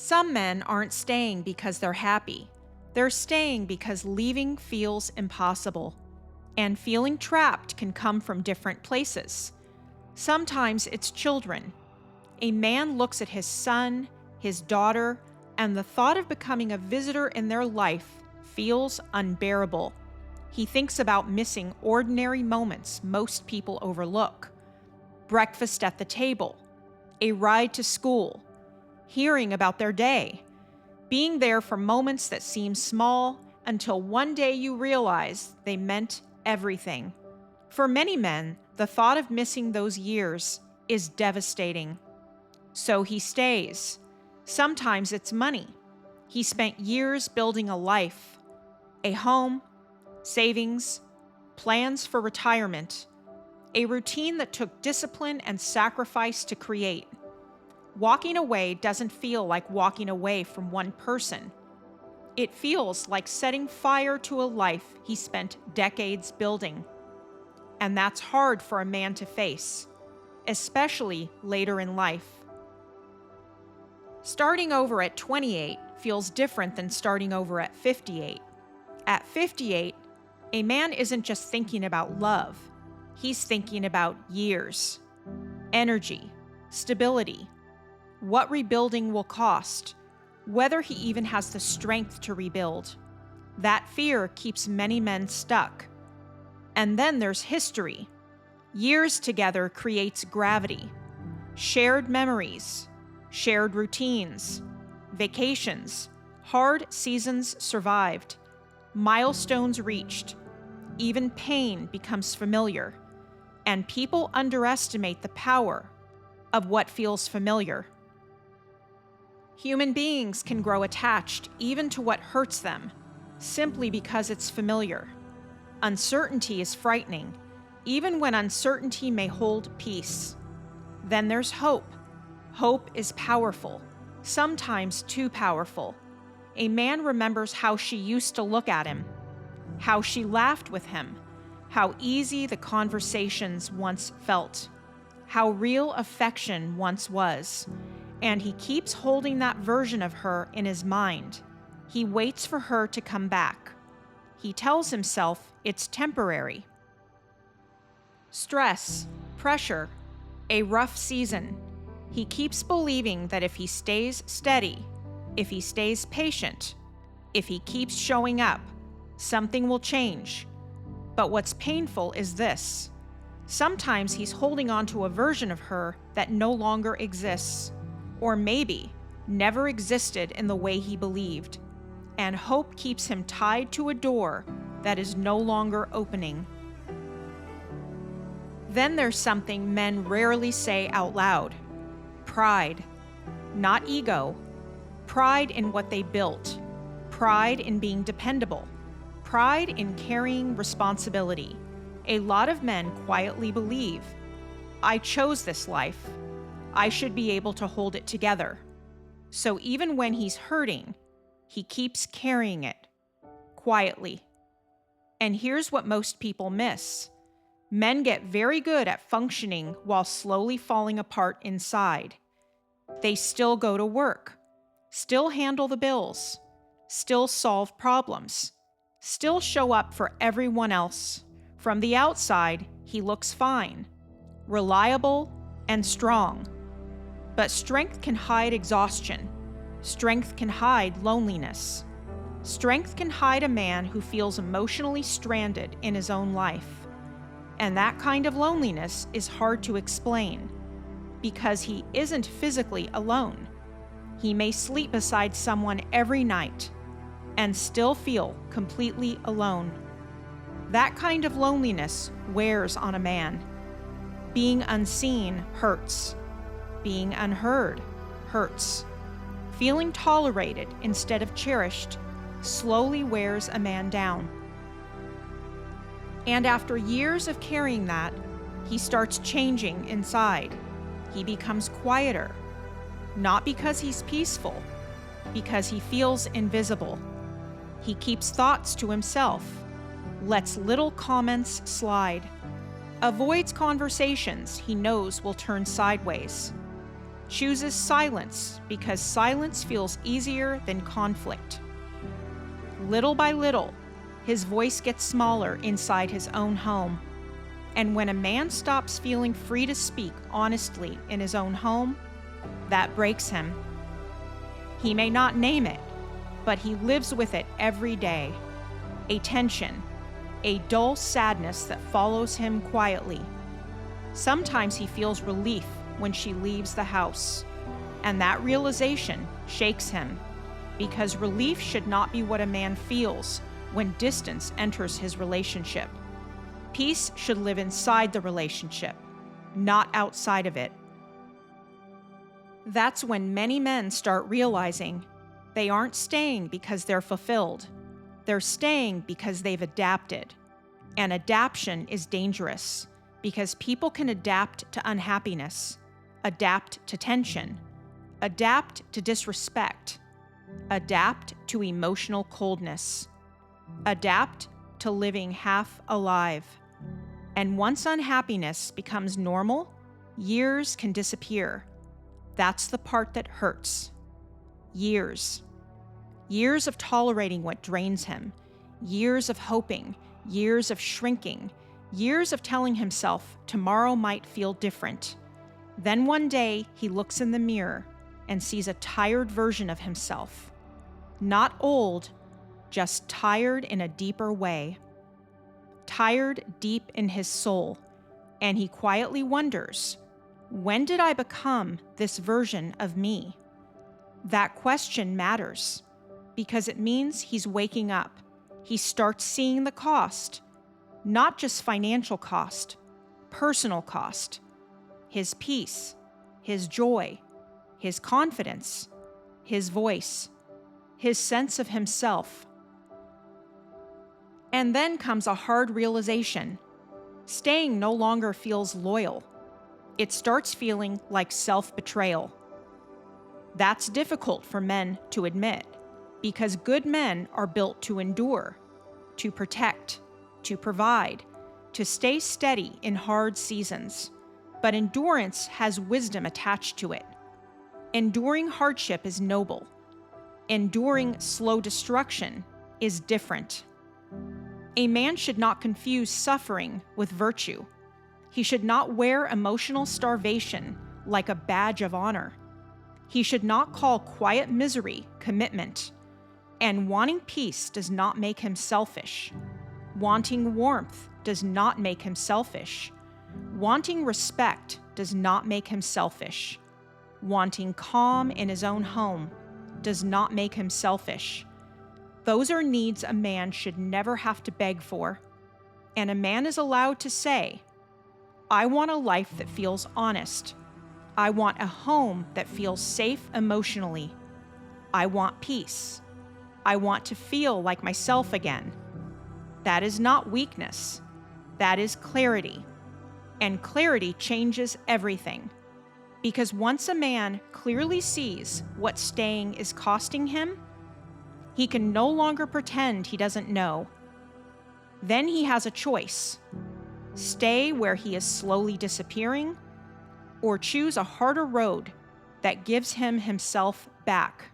Some men aren't staying because they're happy. They're staying because leaving feels impossible. And feeling trapped can come from different places. Sometimes it's children. A man looks at his son, his daughter, and the thought of becoming a visitor in their life feels unbearable. He thinks about missing ordinary moments most people overlook. Breakfast at the table, a ride to school, hearing about their day, being there for moments that seem small until one day you realize they meant everything. For many men, the thought of missing those years is devastating. So he stays. Sometimes it's money. He spent years building a life, a home, savings, plans for retirement, a routine that took discipline and sacrifice to create. Walking away doesn't feel like walking away from one person. It feels like setting fire to a life he spent decades building. And that's hard for a man to face, especially later in life. Starting over at 28 feels different than starting over at 58. At 58, a man isn't just thinking about love. He's thinking about years, energy, stability, what rebuilding will cost, whether he even has the strength to rebuild. That fear keeps many men stuck. And then there's history. Years together creates gravity, shared memories, shared routines, vacations, hard seasons survived, milestones reached. Even pain becomes familiar, and people underestimate the power of what feels familiar. Human beings can grow attached even to what hurts them, simply because it's familiar. Uncertainty is frightening, even when uncertainty may hold peace. Then there's hope. Hope is powerful, sometimes too powerful. A man remembers how she used to look at him, how she laughed with him, how easy the conversations once felt, how real affection once was. And he keeps holding that version of her in his mind. He waits for her to come back. He tells himself it's temporary. Stress, pressure, a rough season. He keeps believing that if he stays steady, if he stays patient, if he keeps showing up, something will change. But what's painful is this. Sometimes he's holding on to a version of her that no longer exists, or maybe never existed in the way he believed. And hope keeps him tied to a door that is no longer opening. Then there's something men rarely say out loud. Pride. Not ego. Pride in what they built. Pride in being dependable. Pride in carrying responsibility. A lot of men quietly believe, I chose this life. I should be able to hold it together. So even when he's hurting, he keeps carrying it, quietly. And here's what most people miss. Men get very good at functioning while slowly falling apart inside. They still go to work, still handle the bills, still solve problems, still show up for everyone else. From the outside, he looks fine, reliable, and strong. But strength can hide exhaustion. Strength can hide loneliness. Strength can hide a man who feels emotionally stranded in his own life. And that kind of loneliness is hard to explain, because he isn't physically alone. He may sleep beside someone every night and still feel completely alone. That kind of loneliness wears on a man. Being unseen hurts. Being unheard hurts. Feeling tolerated instead of cherished slowly wears a man down. And after years of carrying that, he starts changing inside. He becomes quieter, not because he's peaceful, because he feels invisible. He keeps thoughts to himself, lets little comments slide, avoids conversations he knows will turn sideways, chooses silence because silence feels easier than conflict. Little by little, his voice gets smaller inside his own home. And when a man stops feeling free to speak honestly in his own home, that breaks him. He may not name it, but he lives with it every day. A tension, a dull sadness that follows him quietly. Sometimes he feels relief when she leaves the house, and that realization shakes him, because relief should not be what a man feels when distance enters his relationship. Peace should live inside the relationship, not outside of it. That's when many men start realizing they aren't staying because they're fulfilled. They're staying because they've adapted. And adaptation is dangerous because people can adapt to unhappiness, adapt to tension, adapt to disrespect, adapt to emotional coldness, adapt to living half alive. And once unhappiness becomes normal, years can disappear. That's the part that hurts. Years. Years of tolerating what drains him. Years of hoping. Years of shrinking. Years of telling himself tomorrow might feel different. Then one day he looks in the mirror and sees a tired version of himself. Not old, just tired in a deeper way. Tired deep in his soul, and he quietly wonders, when did I become this version of me? That question matters because it means he's waking up. He starts seeing the cost, not just financial cost, personal cost, his peace, his joy, his confidence, his voice, his sense of himself. And then comes a hard realization. Staying no longer feels loyal. It starts feeling like self-betrayal. That's difficult for men to admit, because good men are built to endure, to protect, to provide, to stay steady in hard seasons. But endurance has wisdom attached to it. Enduring hardship is noble. Enduring slow destruction is different. A man should not confuse suffering with virtue. He should not wear emotional starvation like a badge of honor. He should not call quiet misery commitment. And wanting peace does not make him selfish. Wanting warmth does not make him selfish. Wanting respect does not make him selfish. Wanting calm in his own home does not make him selfish. Those are needs a man should never have to beg for. And a man is allowed to say, I want a life that feels honest. I want a home that feels safe emotionally. I want peace. I want to feel like myself again. That is not weakness. That is clarity. And clarity changes everything. Because once a man clearly sees what staying is costing him, he can no longer pretend he doesn't know. Then he has a choice. Stay where he is slowly disappearing, or choose a harder road that gives him himself back.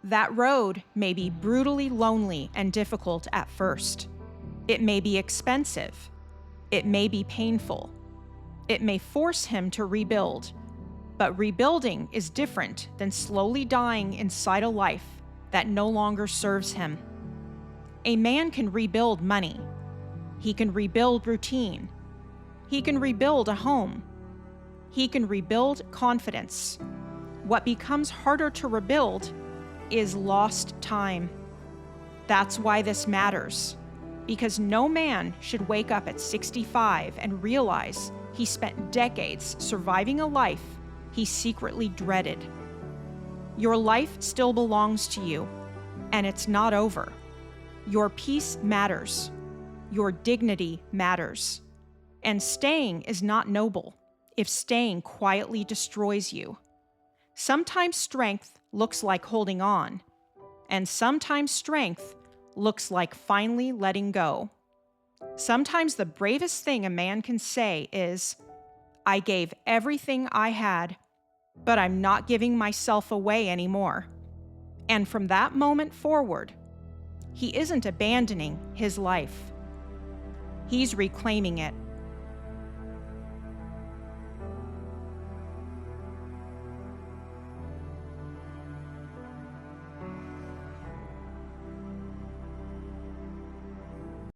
That road may be brutally lonely and difficult at first. It may be expensive. It may be painful. It may force him to rebuild. But rebuilding is different than slowly dying inside a life that no longer serves him. A man can rebuild money. He can rebuild routine. He can rebuild a home. He can rebuild confidence. What becomes harder to rebuild is lost time. That's why this matters, because no man should wake up at 65 and realize he spent decades surviving a life he secretly dreaded. Your life still belongs to you, and it's not over. Your peace matters. Your dignity matters. And staying is not noble if staying quietly destroys you. Sometimes strength looks like holding on, and sometimes strength looks like finally letting go. Sometimes the bravest thing a man can say is, I gave everything I had, but I'm not giving myself away anymore. And from that moment forward, he isn't abandoning his life. He's reclaiming it.